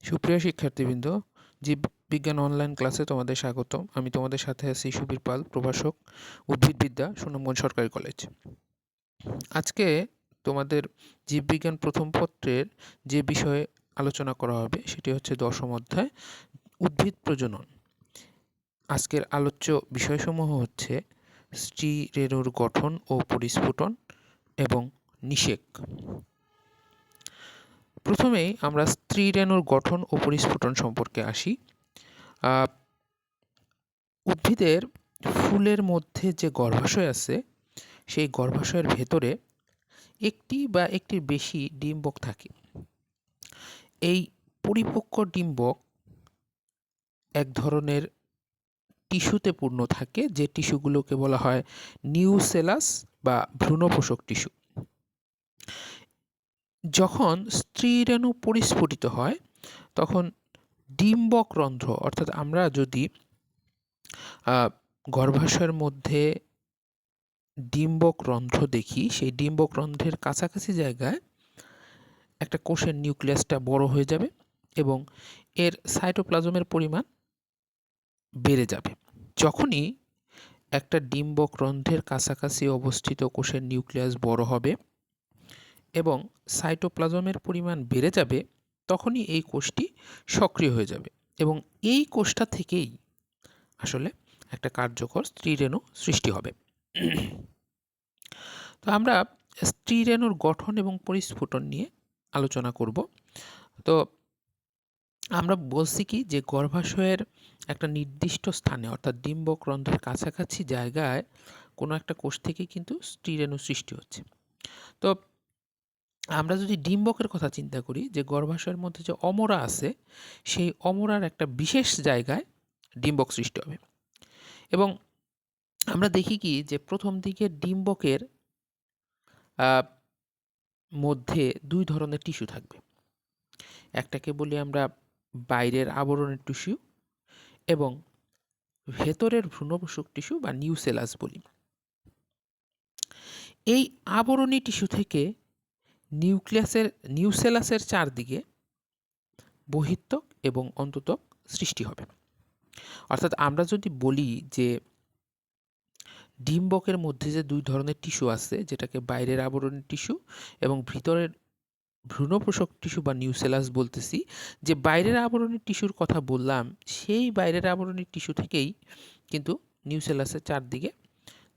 সুপ্রিয় শিক্ষার্থীবৃন্দ, জীববিজ্ঞান অনলাইন ক্লাসে তোমাদের স্বাগতম। আমি তোমাদের সাথে আছি সুবীর পাল, প্রভাষক, উদ্ভিদবিদ্যা, সুনামগঞ্জ সরকারি কলেজ। আজকে তোমাদের জীববিজ্ঞান প্রথম পত্রের যে বিষয়ে আলোচনা করা হবে সেটি হচ্ছে 10ম অধ্যায়, উদ্ভিদ প্রজনন। আজকের আলোচ্য বিষয়সমূহ হচ্ছে স্ত্রী রেণুর গঠন ও পরিস্ফুটন এবং নিষেক। প্রথমেই আমরা স্ত্রী রেণুর গঠন ও পরিস্ফুটন সম্পর্কে আসি। উদ্ভিদের ফুলের মধ্যে যে গর্ভাশয় আছে, সেই গর্ভাশয়ের ভেতরে একটি বা একটির বেশি ডিম্বক থাকে। এই পরিপক্ক ডিম্বক এক ধরনের টিস্যুতে পূর্ণ থাকে, যে টিস্যুগুলোকে বলা হয় নিউসেলাস বা ভ্রূণপোষক টিস্যু। যখন স্ত্রীরেণু পরিস্ফুটিত হয় তখন ডিম্বক রন্ধ্র, অর্থাৎ আমরা যদি গর্ভাশয়ের মধ্যে ডিম্বক রন্ধ্র দেখি, সেই ডিম্বক রন্ধ্রের কাছাকাছি জায়গায় একটা কোষের নিউক্লিয়াসটা বড় হয়ে যাবে এবং এর সাইটোপ্লাজমের পরিমাণ বেড়ে যাবে। যখনই একটা ডিম্বক রন্ধ্রের কাছাকাছি অবস্থিত কোষের নিউক্লিয়াস বড় হবে এবং সাইটোপ্লাজমের পরিমাণ বেড়ে যাবে, তখনই এই কোষটি সক্রিয় হয়ে যাবে এবং এই কোষটা থেকেই আসলে একটা কার্যকর স্ত্রীরেণু সৃষ্টি হবে। তো আমরা স্ত্রীরেণুর গঠন এবং পরিস্ফুটন নিয়ে আলোচনা করব। তো আমরা বলছি কি যে গর্ভাশয়ের একটা নির্দিষ্ট স্থানে, অর্থাৎ ডিম্বক রন্ধ্রের কাছাকাছি জায়গায় কোনো একটা কোষ থেকে কিন্তু স্ত্রীরেণু সৃষ্টি হচ্ছে। তো আমরা যদি ডিম্বকের কথা চিন্তা করি, যে গর্ভাশয়ের মধ্যে যে অমরা আছে, সেই অমরার একটা বিশেষ জায়গায় ডিম্বক সৃষ্টি হবে এবং আমরা দেখি কি যে প্রথম দিকে ডিম্বকের মধ্যে দুই ধরনের টিস্যু থাকবে। একটাকে বলি আমরা বাইরের আবরণের টিস্যু এবং ভেতরের ভ্রূণপোষক টিস্যু বা নিউসেলাস বলি। এই আবরণী টিস্যু থেকে নিউসেলাসের চারদিকে বহিত্বক এবং অন্তত্বক সৃষ্টি হবে। অর্থাৎ আমরা যদি বলি যে ডিম্বকের মধ্যে যে দুই ধরনের টিস্যু আছে, যেটাকে বাইরের আবরণী টিস্যু এবং ভিতরের ভ্রূণপোষক টিস্যু বা নিউসেলাস বলতেছি, যে বাইরের আবরণী টিস্যুর কথা বললাম, সেই বাইরের আবরণী টিস্যু থেকেই কিন্তু নিউসেলাসের চারদিকে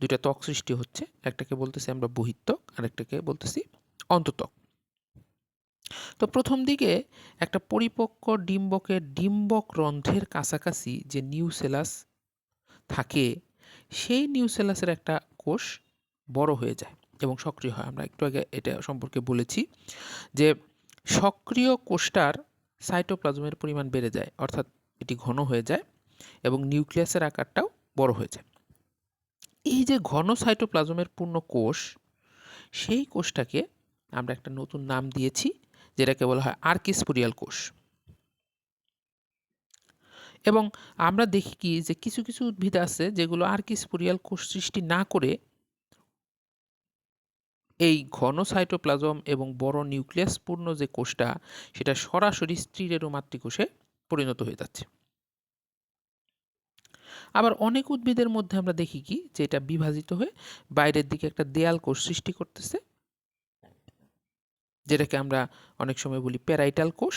দুইটা ত্বক সৃষ্টি হচ্ছে। একটাকে বলতেছি আমরা বহিত্বক, আর একটাকে বলতেছি অন্তত্বক। তো প্রথম দিকে একটা পরিপক্ক ডিম্বকের ডিম্বক রন্ধ্রের কাছাকাছি যে নিউসেলাস থাকে, সেই নিউসেলাসের একটা কোষ বড় হয়ে যায় এবং সক্রিয় হয়। আমরা একটু আগে এটা সম্পর্কে বলেছি যে সক্রিয় কোষটার সাইটোপ্লাজমের পরিমাণ বেড়ে যায়, অর্থাৎ এটি ঘন হয়ে যায় এবং নিউক্লিয়াসের আকারটাও বড় হয়ে যায়। এই যে ঘন সাইটোপ্লাজমের পূর্ণ কোষ, সেই কোষটাকে আমরা একটা নতুন নাম দিয়েছি, যেটাকে বলা হয় আর্কিস্পোরিয়াল কোষ। এবং আমরা দেখি কি যে কিছু কিছু উদ্ভিদ আছে যেগুলো আর্কিস্পোরিয়াল কোষ সৃষ্টি না করে এই ঘন সাইটোপ্লাজম এবং বড় নিউক্লিয়াস পূর্ণ যে কোষটা, সেটা সরাসরি স্ত্রীরেণু মাতৃকোষে পরিণত হয়ে যাচ্ছে। আবার অনেক উদ্ভিদের মধ্যে আমরা দেখি কি যে এটা বিভাজিত হয়ে বাইরের দিকে একটা দেয়াল কোষ সৃষ্টি করতেছে, যেটাকে আমরা অনেক সময় বলি প্যারাইটাল কোষ,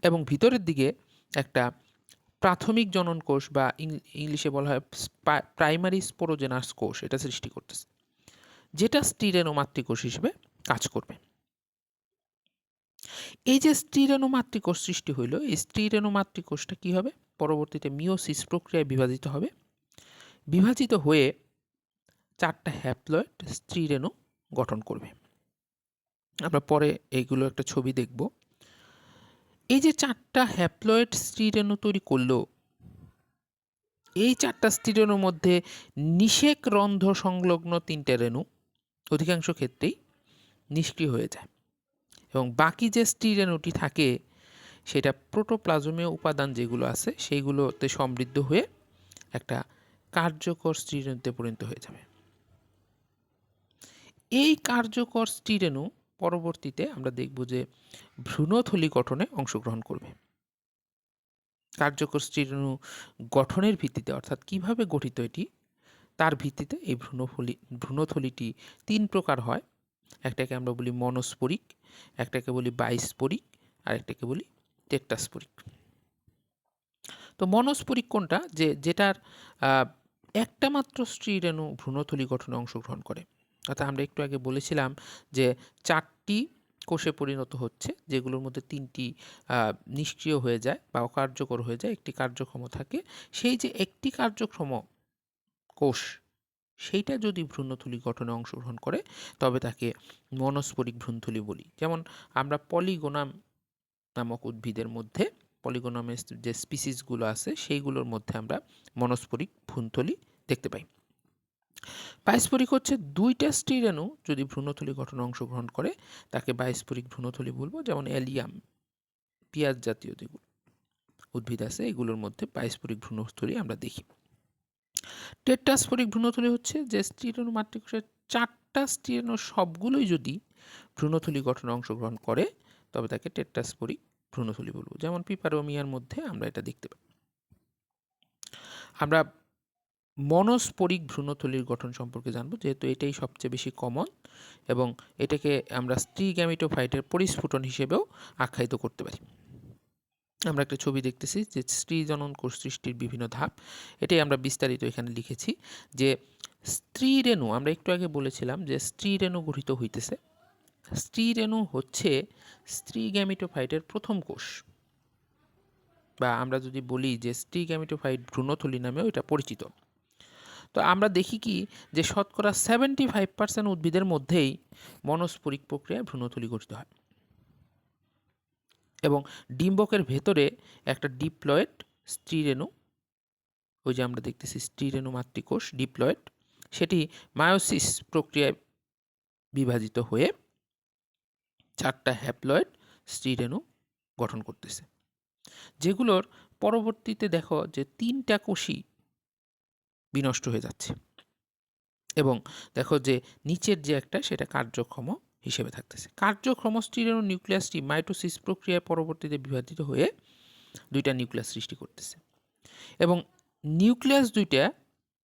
এবং ভিতরের দিকে একটা প্রাথমিক জনন কোষ বা ইংলিশে বলা হয় প্রাইমারি স্পোরোজেনাস কোষ, এটা সৃষ্টি করতেছে, যেটা স্ত্রীরেণু মাতৃকোষ হিসেবে কাজ করবে। এই যে স্ত্রীরেণু মাতৃকোষ সৃষ্টি হইল, এই স্ত্রীরেণু মাতৃকোষটা কি হবে, পরবর্তীতে মিওসিস প্রক্রিয়ায় বিভাজিত হবে। বিভাজিত হয়ে 4টা হ্যাপ্লয়েড স্ত্রীরেণু গঠন করবে। আমরা পরে এইগুলো একটা ছবি দেখব। এই যে 4টা হ্যাপ্লয়েড স্ত্রীরেণু তৈরি করলো, এই 4টা স্ত্রীরেণুর মধ্যে নিষেক রন্ধ্র সংলগ্ন 3টে রেণু অধিকাংশ ক্ষেত্রেই নিষ্ক্রিয় হয়ে যায় এবং বাকি যে স্ত্রীরেণুটি থাকে, সেটা প্রোটোপ্লাজমীয় উপাদান যেগুলো আছে সেইগুলোতে সমৃদ্ধ হয়ে একটা কার্যকর স্ত্রীরেণুতে পরিণত হয়ে যাবে। এই কার্যকর স্ত্রীরেণু পরবর্তীতে আমরা দেখব যে ভ্রূণথলি গঠনে অংশগ্রহণ করবে। কার্যকর স্ত্রীরেণু গঠনের ভিত্তিতে অর্থাৎ কিভাবে গঠিত এটি তার ভিত্তিতে এই ভ্রূণথলিটি 3 প্রকার হয়। একটাকে আমরা বলি মনস্পরিক, একটাকে বলি বাইস্পরিক, আর একটাকে বলি টেট্রাস্পরিক। তো মনস্পরিক কোনটা, যেটার একটা মাত্র স্ত্রীরেণু ভ্রূণথলি গঠনে অংশগ্রহণ করে। অর্থাৎ আমরা একটু আগে বলেছিলাম যে 4টি কোষে পরিণত হচ্ছে, যেগুলোর মধ্যে 3টি নিষ্ক্রিয় হয়ে যায় বা অকার্যকর হয়ে যায়, একটি কার্যক্ষম থাকে। সেই যে একটি কার্যক্ষম কোষ, সেইটা যদি ভ্রূণথলি গঠনে অংশগ্রহণ করে তবে তাকে মনস্পরিক ভ্রূণথলি বলি। যেমন আমরা পলিগোনাম নামক উদ্ভিদের মধ্যে পলিগোনামের যে স্পিসিসগুলো আছে সেইগুলোর মধ্যে আমরা মনস্পরিক ভ্রূণথলি দেখতে পাই। বাইস্পরিক হচ্ছে 2টা স্ত্রীরেণু যদি ভ্রূণথলি গঠনে অংশগ্রহণ করে তাকে বাইস্পরিক ভ্রূণথলি বলবো। যেমন এলিয়াম, পেঁয়াজ জাতীয় যেগুলো উদ্ভিদ আছে এগুলোর মধ্যে বাইস্পরিক ভ্রূণথলি আমরা দেখি। টেট্রাস্পরিক ভ্রূণথলি হচ্ছে যে স্ত্রীরেণু মাতৃকোষের 4টা স্ত্রীরেণু সবগুলোই যদি ভ্রূণথলি গঠনে অংশগ্রহণ করে তবে তাকে টেট্রাস্পরিক ভ্রূণথলি বলবো। যেমন পিপারোমিয়ার মধ্যে আমরা এটা দেখতে পাই। আমরা মনস্পরিক ভ্রূণথলির গঠন সম্পর্কে জানবো, যেহেতু এটাই সবচেয়ে বেশি কমন এবং এটাকে আমরা স্ত্রী গ্যামিটোফাইটের পরিস্ফুটন হিসেবেও আখ্যায়িত করতে পারি। আমরা একটা ছবি দেখতেছি যে স্ত্রী জনন কোষ সৃষ্টির বিভিন্ন ধাপ, এটাই আমরা বিস্তারিত এখানে লিখেছি। যে স্ত্রীরেণু, আমরা একটু আগে বলেছিলাম যে স্ত্রীরেণু গঠিত হইতেছে। স্ত্রীরেণু হচ্ছে স্ত্রী গ্যামিটোফাইটের প্রথম কোষ, বা আমরা যদি বলি যে স্ত্রী গ্যামিটোফাইট ভ্রূণথলি নামেও এটা পরিচিত। তো আমরা দেখি কি যে শতকরা 75% উদ্ভিদের মধ্যেই মনস্পরিক প্রক্রিয়ায় ভ্রূণথলি গঠিত হয় এবং ডিম্বকের ভেতরে একটা ডিপ্লয়েড স্ত্রীরেণু, ওই যে আমরা দেখতেছি স্ত্রীরেণু মাতৃকোষ ডিপ্লয়েড, সেটি মায়োসিস প্রক্রিয়ায় বিভাজিত হয়ে 4টা হ্যাপ্লয়েড স্ত্রীরেণু গঠন করতেছে, যেগুলোর পরবর্তীতে দেখো যে 3টা কোষই বিনষ্ট হয়ে যাচ্ছে এবং দেখো যে নিচের যে একটা সেটা কার্যক্ষম হিসেবে থাকতেছে। কার্যক্ষম স্ত্রীরেণু নিউক্লিয়াসটি মাইটোসিস প্রক্রিয়ায় পরবর্তীতে বিভাজিত হয়ে 2টা নিউক্লিয়াস সৃষ্টি করতেছে এবং নিউক্লিয়াস 2টা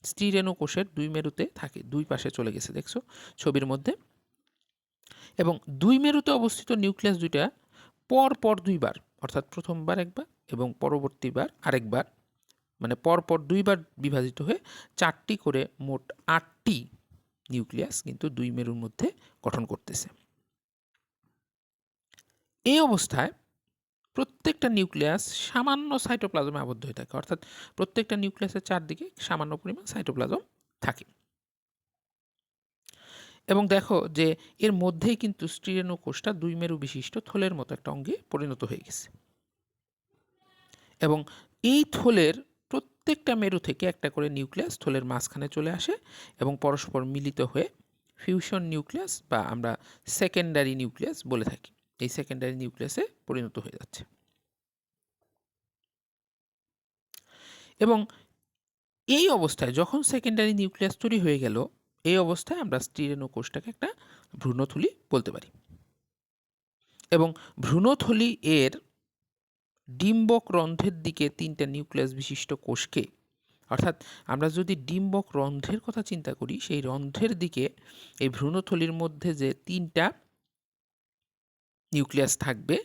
স্ত্রীরেণু কোষের 2 মেরুতে থাকে, 2 পাশে চলে গেছে দেখছো ছবির মধ্যে। এবং 2 মেরুতে অবস্থিত নিউক্লিয়াস 2টা পর পর 2বার, অর্থাৎ প্রথমবার একবার এবং পরবর্তীবার আরেকবার, মানে পরপর 2বার বিভাজিত হয়ে 4টি করে মোট 8টি নিউক্লিয়াস কিন্তু 2 মেরুর মধ্যে গঠন করতেছে। এই অবস্থায় প্রত্যেকটা নিউক্লিয়াস সামান্য সাইটোপ্লাজমে আবদ্ধ হয়ে থাকে, অর্থাৎ প্রত্যেকটা নিউক্লিয়াসের চারদিকে সামান্য পরিমাণ সাইটোপ্লাজম থাকে। এবং দেখো যে এর মধ্যেই কিন্তু স্ত্রীরেণু কোষটা 2 মেরু বিশিষ্ট থলের মতো একটা অঙ্গে পরিণত হয়ে গেছে এবং এই থলের প্রত্যেকটা মেরু থেকে একটা করে নিউক্লিয়াস থলের মাঝখানে চলে আসে এবং পরস্পর মিলিত হয়ে ফিউশন নিউক্লিয়াস বা আমরা সেকেন্ডারি নিউক্লিয়াস বলে থাকি, এই সেকেন্ডারি নিউক্লিয়াসে পরিণত হয়ে যাচ্ছে। এবং এই অবস্থায় যখন সেকেন্ডারি নিউক্লিয়াস তৈরি হয়ে গেল, এই অবস্থায় আমরা স্ত্রীরেণু কোষটাকে একটা ভ্রূণথলি বলতে পারি। এবং ভ্রূণথলি এর ডিম্বক রন্ধ্রের দিকে 3টা নিউক্লিয়াস বিশিষ্ট কোষকে, অর্থাৎ আমরা যদি ডিম্বক রন্ধ্রের কথা চিন্তা করি, সেই রন্ধ্রের দিকে এই ভ্রূণথলির মধ্যে যে 3টা নিউক্লিয়াস থাকবে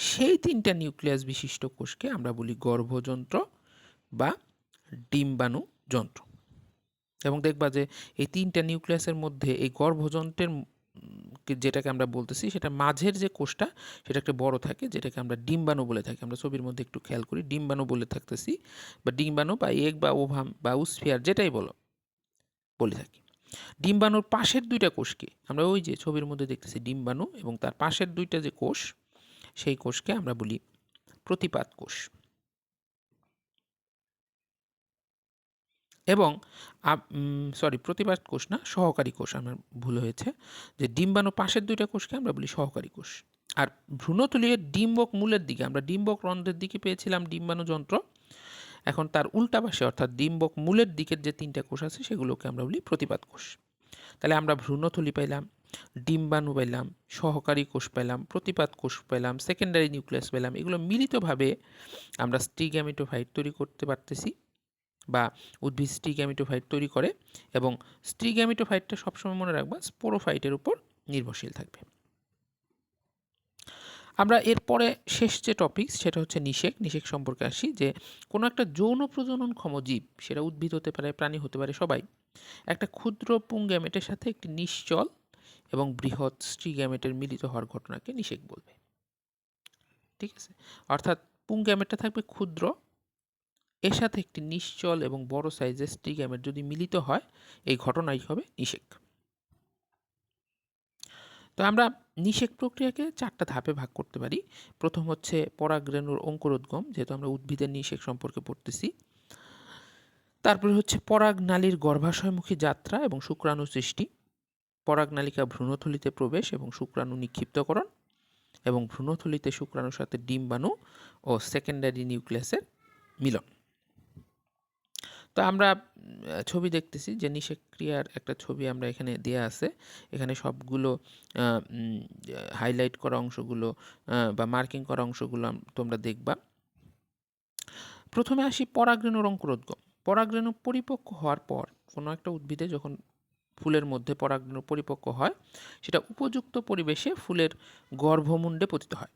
সেই 3টা নিউক্লিয়াস বিশিষ্ট কোষকে আমরা বলি গর্ভযন্ত্র বা ডিম্বাণু যন্ত্র। এবং দেখবা যে এই 3টা নিউক্লিয়াসের মধ্যে এই গর্ভযন্ত্রের যেটাকে আমরা বলতেছি সেটা মাঝের যে কোষটা সেটা একটা বড় থাকে, যেটাকে আমরা ডিম্বাণু বলে থাকি। আমরা ছবির মধ্যে একটু খেয়াল করি, ডিম্বাণু বলে থাকতেছি বা ডিম্বাণু বা এগ বা ওভাম বা উস্ফিয়ার যেটাই বলে থাকি। ডিম্বাণুর পাশের 2টা কোষকে আমরা ওই যে ছবির মধ্যে দেখতেছি ডিম্বাণু, এবং তার পাশের 2টা যে কোষ সেই কোষকে আমরা বলি প্রতিপাদ কোষ। এবং প্রতিপাদ কোষ না, সহকারী কোষ, আমার ভুল হয়েছে, যে ডিম্বাণু পাশের 2টা কোষকে আমরা বলি সহকারী কোষ। আর ভ্রূণথলির ডিম্বক মূলের দিকে আমরা ডিম্বক রন্ধ্রের দিকে পেয়েছিলাম ডিম্বাণু যন্ত্র, এখন তার উল্টা পাশে অর্থাৎ ডিম্বক মূলের দিকের যে 3টা কোষ আছে সেগুলোকে আমরা বলি প্রতিপাদ কোষ। তাহলে আমরা ভ্রূণথলি পাইলাম, ডিম্বাণু পেলাম, সহকারী কোষ পেলাম, প্রতিপাদ কোষ পেলাম, সেকেন্ডারি নিউক্লিয়াস পেলাম, এগুলো মিলিতভাবে আমরা স্টিগ্যামিটোফাইট তৈরি করতে পারতেছি বা উদ্ভিদ স্টিগ্যামিটোফাইট তৈরি করে, এবং স্টিগ্যামিটোফাইটটা সবসময় মনে রাখবা স্পোরোফাইটের উপর নির্ভরশীল থাকবে। আমরা এরপরে শেষ যে টপিক সেটা হচ্ছে নিষেক সম্পর্কে আসি, যে কোনো একটা যৌন প্রজননক্ষম জীব, সেটা উদ্ভিদ হতে পারে, প্রাণী হতে পারে, সবাই একটা ক্ষুদ্র পুংগ্যামেটের সাথে একটি নিশ্চল এবং বৃহৎ স্ট্রিগ্যামেটের মিলিত হওয়ার ঘটনাকে নিষেক বলবে। ঠিক আছে, অর্থাৎ পুংগ্যামেটটা থাকবে ক্ষুদ্র, এর সাথে একটি নিশ্চল এবং বড় সাইজের স্ট্রিগ্যামেট যদি মিলিত হয়, এই ঘটনাই হবে নিষেক। তো আমরা নিষেক প্রক্রিয়াকে 4টা ধাপে ভাগ করতে পারি। প্রথম হচ্ছে পরাগরেণুর অঙ্কুরোদ্গম, যেহেতু আমরা উদ্ভিদের নিষেক সম্পর্কে পড়তেছি। তারপরে হচ্ছে পরাগনালীর গর্ভাশয়মুখী যাত্রা এবং শুক্রাণু সৃষ্টি, পরাগনালিকা ভ্রূণথলিতে প্রবেশ এবং শুক্রাণু নিক্ষিপ্তকরণ, এবং ভ্রূণথলিতে শুক্রাণুর সাথে ডিম্বাণু ও সেকেন্ডারি নিউক্লিয়াসের মিলন। তো আমরা ছবি দেখতেছি যে নিষেক ক্রিয়ার একটা ছবি আমরা এখানে দেয়া আছে। এখানে সবগুলো হাইলাইট করা অংশগুলো বা মার্কিং করা অংশগুলো তোমরা দেখবা। প্রথমে আসি পরাগরেণুর অঙ্কুরোদ্গম। পরাগরেণু পরিপক্ক হওয়ার পর কোনো একটা উদ্ভিদে যখন ফুলের মধ্যে পরাগরেণু পরিপক্ক হয়, সেটা উপযুক্ত পরিবেশে ফুলের গর্ভমুণ্ডে পতিত হয়।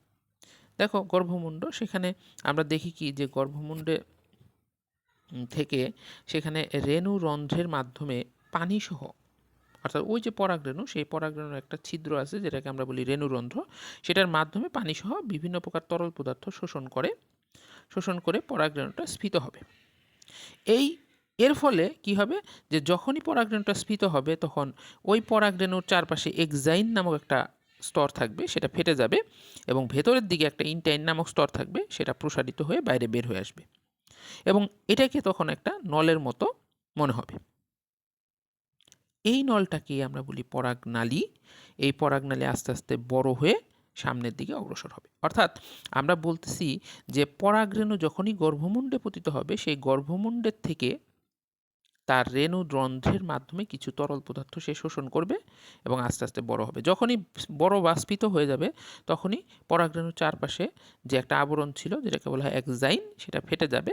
দেখো গর্ভমুণ্ড, সেখানে আমরা দেখি কি যে গর্ভমুণ্ডে থেকে সেখানে রেণুরন্ধ্রের মাধ্যমে পানিসহ, অর্থাৎ ওই যে পরাগরেণু, সেই পরাগরেণুর একটা ছিদ্র আছে যেটাকে আমরা বলি রেণুরন্ধ্র, সেটার মাধ্যমে পানিসহ বিভিন্ন প্রকার তরল পদার্থ শোষণ করে পরাগরেণুটা স্ফীত হবে। এর ফলে কি হবে, যে যখনই পরাগরেণুটা স্ফীত হবে তখন ওই পরাগরেণুর চারপাশে এক্সাইন নামক একটা স্তর থাকবে, সেটা ফেটে যাবে, এবং ভেতরের দিকে একটা ইনটাইন নামক স্তর থাকবে, সেটা প্রসারিত হয়ে বাইরে বের হয়ে আসবে, এবং এটাকে তখন একটা নলের মতো মনে হবে। এই নলটাকে আমরা বলি পরাগনালী। এই পরাগনালী আস্তে আস্তে বড় হয়ে সামনের দিকে অগ্রসর হবে। অর্থাৎ আমরা বলতেছি যে পরাগরেণু যখনই গর্ভমুণ্ডে পতিত হবে, সেই গর্ভমুণ্ডের থেকে তার রেণুরন্ধ্রের মাধ্যমে কিছু তরল পদার্থ সে শোষণ করবে এবং আস্তে আস্তে বড় হবে। যখনই বড় বাষ্পিত হয়ে যাবে, তখনই পরাগরেণুর চারপাশে যে একটা আবরণ ছিল যেটাকে বলা হয় এক্সাইন, সেটা ফেটে যাবে,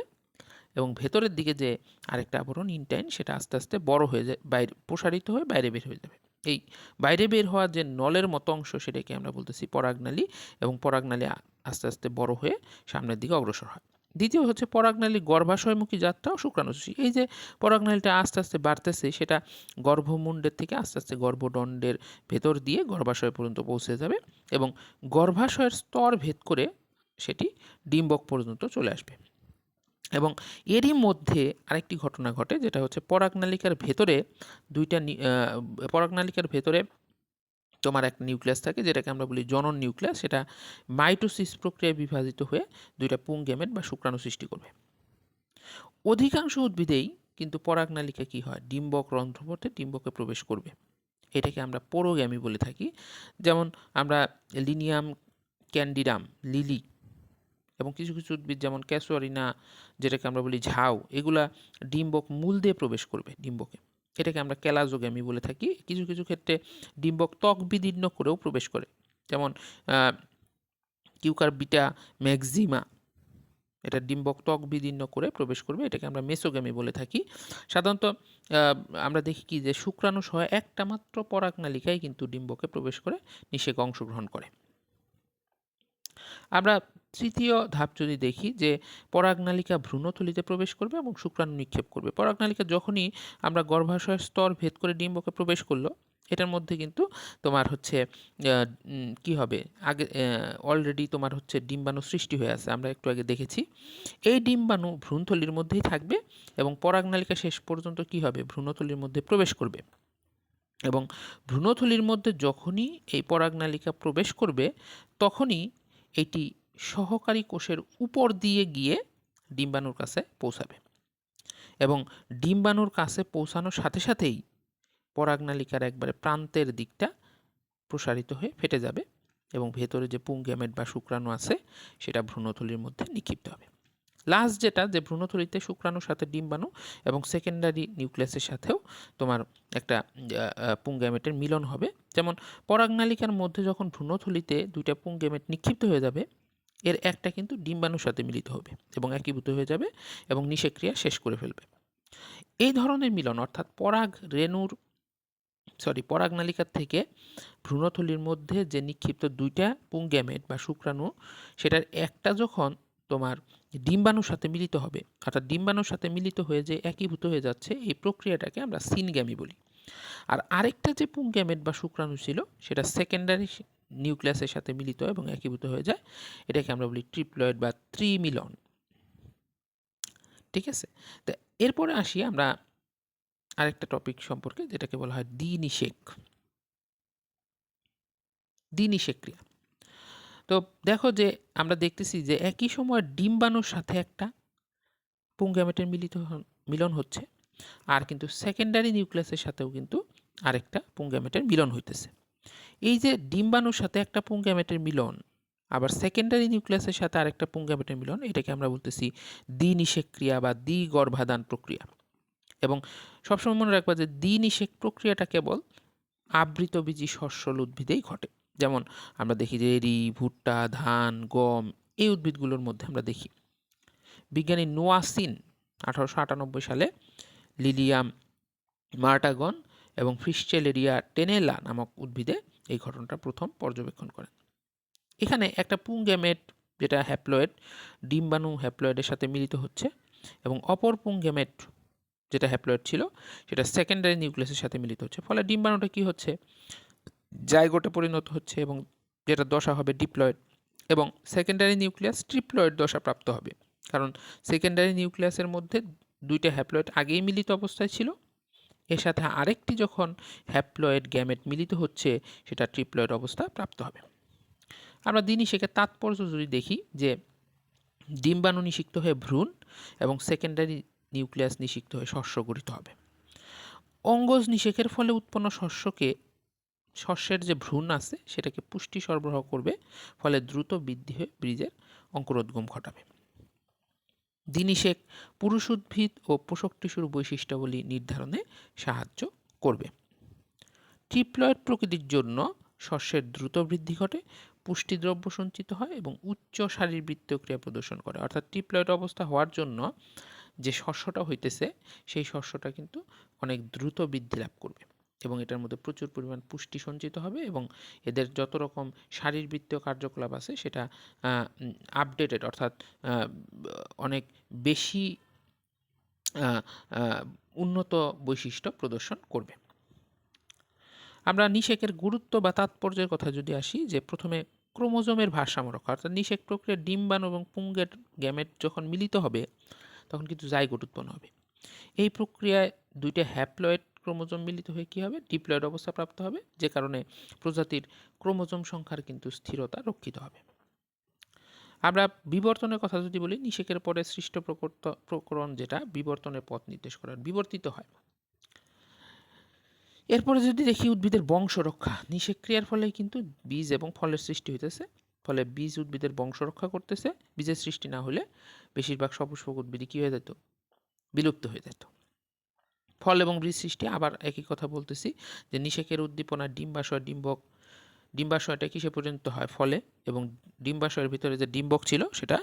এবং ভেতরের দিকে যে আরেকটা আবরণ ইনটাইন, সেটা আস্তে আস্তে বড় হয়ে যায়, বাইরে প্রসারিত হয়ে বাইরে বের হয়ে যাবে। এই বাইরে বের হওয়ার যে নলের মতো অংশ, সেটাকে আমরা বলতেছি পরাগনালী, এবং পরাগনালী আস্তে আস্তে বড় হয়ে সামনের দিকে অগ্রসর হয়। দ্বিতীয় হচ্ছে পরাগনালীর গর্ভাশয়মুখী যাত্রা ও শুক্রাণু সৃষ্টি। এই যে পরাগনালীটা আস্তে আস্তে বাড়তেছে, সেটা গর্ভমুণ্ডের থেকে আস্তে আস্তে গর্ভদণ্ডের ভেতর দিয়ে গর্ভাশয় পর্যন্ত পৌঁছে যাবে, এবং গর্ভাশয়ের স্তর ভেদ করে সেটি ডিম্বক পর্যন্ত চলে আসবে। এবং এরই মধ্যে আরেকটি ঘটনা ঘটে, যেটা হচ্ছে পরাগনালিকার ভেতরে পরাগনালিকার ভেতরে তোমার একটা নিউক্লিয়াস থাকে, যেটাকে আমরা বলি জনন নিউক্লিয়াস। সেটা মাইটোসিস প্রক্রিয়ায় বিভাজিত হয়ে দুইটা পুংগ্যামেট বা শুক্রাণু সৃষ্টি করবে। অধিকাংশ উদ্ভিদেই কিন্তু পরাগনালিকা কি হয়, ডিম্বক রন্ধ্রপথে ডিম্বকে প্রবেশ করবে। এটাকে আমরা পোরোগ্যামি বলে থাকি। যেমন আমরা লিনিয়াম ক্যান্ডিডাম, লিলি, এবং কিছু কিছু উদ্ভিদ যেমন ক্যাসুয়ারিনা, যেটাকে আমরা বলি ঝাউ, এগুলা ডিম্বক মূল দিয়ে প্রবেশ করবে ডিম্বকে। এটাকে আমরা ক্যালাজোগ্যামি বলে থাকি। কিছু কিছু ক্ষেত্রে ডিম্বক ত্বক বিদীর্ণ করেও প্রবেশ করে, যেমন কিউকারবিটা ম্যাক্সিমা, এটা ডিম্বক ত্বক বিদীর্ণ করে প্রবেশ করবে, এটাকে আমরা মেসোগ্যামি বলে থাকি। সাধারণত আমরা দেখি কি যে শুক্রাণু সহ একটা মাত্র পরাগনালিকায় কিন্তু ডিম্বকে প্রবেশ করে নিষেক অংশগ্রহণ করে। আমরা তৃতীয় ধাপ যদি দেখি, যে পরাগনালিকা ভ্রূণথলিতে প্রবেশ করবে এবং শুক্রাণু নিক্ষেপ করবে। পরাগনালিকা যখনই আমরা গর্ভাশয়ের স্তর ভেদ করে ডিম্বকে প্রবেশ করলো, এটার মধ্যে কিন্তু তোমার হচ্ছে কি হবে, আগে অলরেডি তোমার হচ্ছে ডিম্বাণু সৃষ্টি হয়ে আছে, আমরা একটু আগে দেখেছি। এই ডিম্বাণু ভ্রূণথলির মধ্যেই থাকবে, এবং পরাগনালিকা শেষ পর্যন্ত কি হবে, ভ্রূণথলির মধ্যে প্রবেশ করবে, এবং ভ্রূণথলির মধ্যে যখনই এই পরাগনালিকা প্রবেশ করবে, তখনই এটি সহকারী কোষের উপর দিয়ে গিয়ে ডিম্বাণুর কাছে পৌঁছাবে, এবং ডিম্বাণুর কাছে পৌঁছানোর সাথে সাথেই পরাগনালিকার একবারে প্রান্তের দিকটা প্রসারিত হয়ে ফেটে যাবে, এবং ভেতরে যে পুংগ্যামেট বা শুক্রাণু আছে, সেটা ভ্রূণথলির মধ্যে নিক্ষিপ্ত হবে। লাস্ট যেটা যে ভ্রূণথলিতে শুক্রাণুর সাথে ডিম্বাণু এবং সেকেন্ডারি নিউক্লিয়াসের সাথেও তোমার একটা পুংগ্যামেটের মিলন হবে। যেমন পরাগনালিকার মধ্যে যখন ভ্রূণথলিতে দুইটা পুংগ্যামেট নিক্ষিপ্ত হয়ে যাবে, এর একটা কিন্তু ডিম্বাণুর সাথে মিলিত হবে এবং একীভূত হয়ে যাবে এবং নিষেক্রিয়া শেষ করে ফেলবে। এই ধরনের মিলন অর্থাৎ পরাগনালিকার থেকে ভ্রূণথলির মধ্যে যে নিক্ষিপ্ত দুইটা পুংগ্যামেট বা শুক্রাণু, সেটার একটা যখন তোমার ডিম্বাণুর সাথে মিলিত হবে, অর্থাৎ ডিম্বাণুর সাথে মিলিত হয়ে যে একীভূত হয়ে যাচ্ছে, এই প্রক্রিয়াটাকে আমরা সিনগ্যামি বলি। আর আরেকটা যে পুংগ্যামেট বা শুক্রাণু ছিল সেটা সেকেন্ডারি নিউক্লিয়াসের সাথে মিলিত এবং একীভূত হয়ে যায়, এটাকে আমরা বলি ট্রিপ্লয়েড বা ত্রিমিলন। ঠিক আছে, তো এরপরে আসি আমরা আরেকটা টপিক সম্পর্কে, যেটাকে বলা হয় দ্বিনিষেক ক্রিয়া। তো দেখো যে আমরা দেখতেছি যে একই সময় ডিম্বাণুর সাথে একটা পুংগ্যামেটের মিলন হচ্ছে, আর কিন্তু সেকেন্ডারি নিউক্লিয়াসের সাথেও কিন্তু আরেকটা পুংগ্যামেটের মিলন হইতেছে। এই যে ডিম্বাণুর সাথে একটা পুংগ্যামেটের মিলন, আবার সেকেন্ডারি নিউক্লিয়াসের সাথে আরেকটা পুংগ্যামেটের মিলন, এটাকে আমরা বলতেছি দ্বিনিষেক ক্রিয়া বা দ্বিগর্ভাধান প্রক্রিয়া। এবং সবসময় মনে রাখবা যে দ্বিনিষেক প্রক্রিয়াটা কেবল আবৃতবীজী শস্যল উদ্ভিদেই ঘটে। যেমন আমরা দেখি যে এরি, ভুট্টা, ধান, গম, এই উদ্ভিদগুলোর মধ্যে আমরা দেখি। বিজ্ঞানী নোয়াসিন 1898 সালে লিলিয়াম মার্টাগন এবং ফ্রিস্টেলেরিয়া টেনেলা নামক উদ্ভিদে এই ঘটনাটা প্রথম পর্যবেক্ষণ করেন। এখানে একটা পুংগ্যামেট, যেটা হ্যাপ্লয়েড, ডিম্বাণু হ্যাপ্লয়েডের সাথে মিলিত হচ্ছে, এবং অপর পুংগ্যামেট যেটা হ্যাপ্লয়েড ছিল সেটা সেকেন্ডারি নিউক্লিয়াসের সাথে মিলিত হচ্ছে। ফলে ডিম্বাণুটা কি হচ্ছে, জাইগোটে পরিণত হচ্ছে, এবং যেটা দশা হবে ডিপ্লয়েড, এবং সেকেন্ডারি নিউক্লিয়াস ট্রিপ্লয়েড দশা প্রাপ্ত হবে। কারণ সেকেন্ডারি নিউক্লিয়াসের মধ্যে দুইটা হ্যাপ্লয়েড আগেই মিলিত অবস্থায় ছিল, এর সাথে আরেকটি যখন হ্যাপ্লয়েড গ্যামেট মিলিত হচ্ছে, সেটা ট্রিপ্লয়েড অবস্থা প্রাপ্ত হবে। আমরা দ্বিনিষেকের তাৎপর্য যদি দেখি, যে ডিম্বাণু নিষিক্ত হয়ে ভ্রূণ এবং সেকেন্ডারি নিউক্লিয়াস নিষিক্ত হয়ে শস্য গঠিত হবে। অঙ্গজ নিষেকের ফলে উৎপন্ন শস্যের যে ভ্রূণ আছে সেটাকে পুষ্টি সরবরাহ করবে, ফলে দ্রুত বৃদ্ধি হয়ে বীজের অঙ্কুরোদ্গম ঘটাবে। দ্বিনিষেক পুরুষ উদ্ভিদ ও পোষক টিস্যুর বৈশিষ্ট্যাবলী নির্ধারণে সাহায্য করবে। ট্রিপ্লয়েড প্রকৃতির জন্য শস্যের দ্রুত বৃদ্ধি ঘটে, পুষ্টিদ্রব্য সঞ্চিত হয় এবং উচ্চ শারীরবৃত্তীয় ক্রিয়া প্রদর্শন করে। অর্থাৎ ট্রিপ্লয়েড অবস্থা হওয়ার জন্য যে শস্যটা হইতেছে, সেই শস্যটা কিন্তু অনেক দ্রুত বৃদ্ধি লাভ করবে এবং এটার মধ্যে প্রচুর পরিমাণ পুষ্টি সঞ্চিত হবে, এবং এদের যত রকম শারীরবৃত্তীয় কার্যকলাপ আছে সেটা আপডেটেড, অর্থাৎ অনেক বেশি উন্নত বৈশিষ্ট্য প্রদর্শন করবে। আমরা নিষেকের গুরুত্ব বা তাৎপর্যের কথা যদি আসি, যে প্রথমে ক্রোমোজোমের ভারসাম্য রক্ষা, অর্থাৎ নিষেক প্রক্রিয়ার ডিম্বাণু এবং পুংগের গ্যামেট যখন মিলিত হবে তখন কিন্তু জাইগোট উৎপন্ন হবে। এই প্রক্রিয়ায় দুইটা হ্যাপ্লয়েড ক্রোমোজোম মিলিত হয়ে কী হবে, ডিপ্লয়েড অবস্থা প্রাপ্ত হবে, যে কারণে প্রজাতির ক্রোমোজোম সংখ্যার কিন্তু স্থিরতা রক্ষিত হবে। আমরা বিবর্তনের কথা যদি বলি, নিষেকের পরে সৃষ্ট প্রকরণ যেটা বিবর্তনের পথ নির্দেশ করে বিবর্তিত হয়। এরপরে যদি দেখি উদ্ভিদের বংশ রক্ষা, নিষেক ক্রিয়ার ফলে কিন্তু বীজ এবং ফলের সৃষ্টি হইতেছে, ফলে বীজ উদ্ভিদের বংশ রক্ষা করতেছে। বীজের সৃষ্টি না হলে বেশিরভাগ সপুষ্পক উদ্ভিদই কী হয়ে যেত, বিলুপ্ত হয়ে যেত। ফল এবং বীজ সৃষ্টি, আবার একই কথা বলতেছি যে নিষেকের উদ্দীপনা ডিম্বাশয়টা কিসে পরিণত হয়, ফলে, এবং ডিম্বাশয়ের ভিতরে যে ডিম্বক ছিল সেটা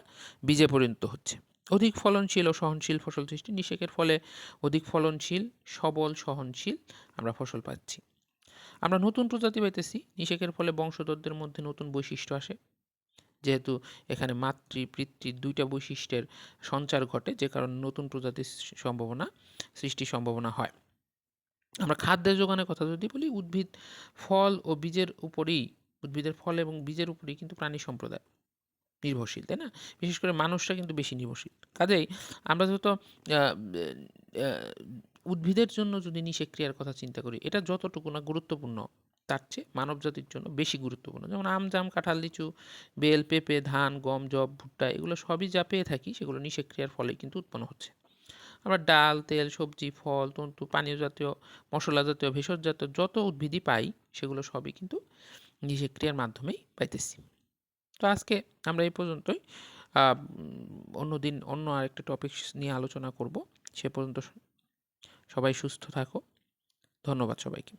বীজে পরিণত হচ্ছে। অধিক ফলনশীল ও সহনশীল ফসল সৃষ্টি, নিষেকের ফলে অধিক ফলনশীল, সবল, সহনশীল আমরা ফসল পাচ্ছি। আমরা নতুন প্রজাতি পাইতেছি, নিষেকের ফলে বংশধরদের মধ্যে নতুন বৈশিষ্ট্য আসে, যেহেতু এখানে মাতৃ পিতৃ দুইটা বৈশিষ্ট্যের সঞ্চার ঘটে, যে কারণে নতুন প্রজাতির সৃষ্টির সম্ভাবনা হয়। আমরা খাদ্যের যোগানের কথা যদি বলি, উদ্ভিদের ফল এবং বীজের উপরেই কিন্তু প্রাণী সম্প্রদায় নির্ভরশীল, তাই না? বিশেষ করে মানুষরা কিন্তু বেশি নির্ভরশীল। কাজেই আমরা যত উদ্ভিদের জন্য যদি নিষেক ক্রিয়ার কথা চিন্তা করি, এটা যতটুকু না গুরুত্বপূর্ণ, তার চেয়ে মানব জাতির জন্য বেশি গুরুত্বপূর্ণ। যেমন আম, জাম, কাঁঠাল, লিচু, বেল, পেঁপে, ধান, গম, যব, ভুট্টা, এগুলো সবই যা পেয়ে থাকি সেগুলো নিষেক ক্রিয়ার ফলে কিন্তু উৎপন্ন হচ্ছে। আমরা ডাল, তেল, সবজি, ফল, তন্তু, পানীয় জাতীয়, মশলা জাতীয়, ভেষজ জাতীয় যত উদ্ভিদই পাই সেগুলো সবই কিন্তু নিষেক ক্রিয়ার মাধ্যমেই পাইতেছি। তো আজকে আমরা এই পর্যন্তই। অন্যদিন অন্য আরেকটা টপিক নিয়ে আলোচনা করব। সে পর্যন্ত সবাই সুস্থ থাকো। ধন্যবাদ সবাইকে।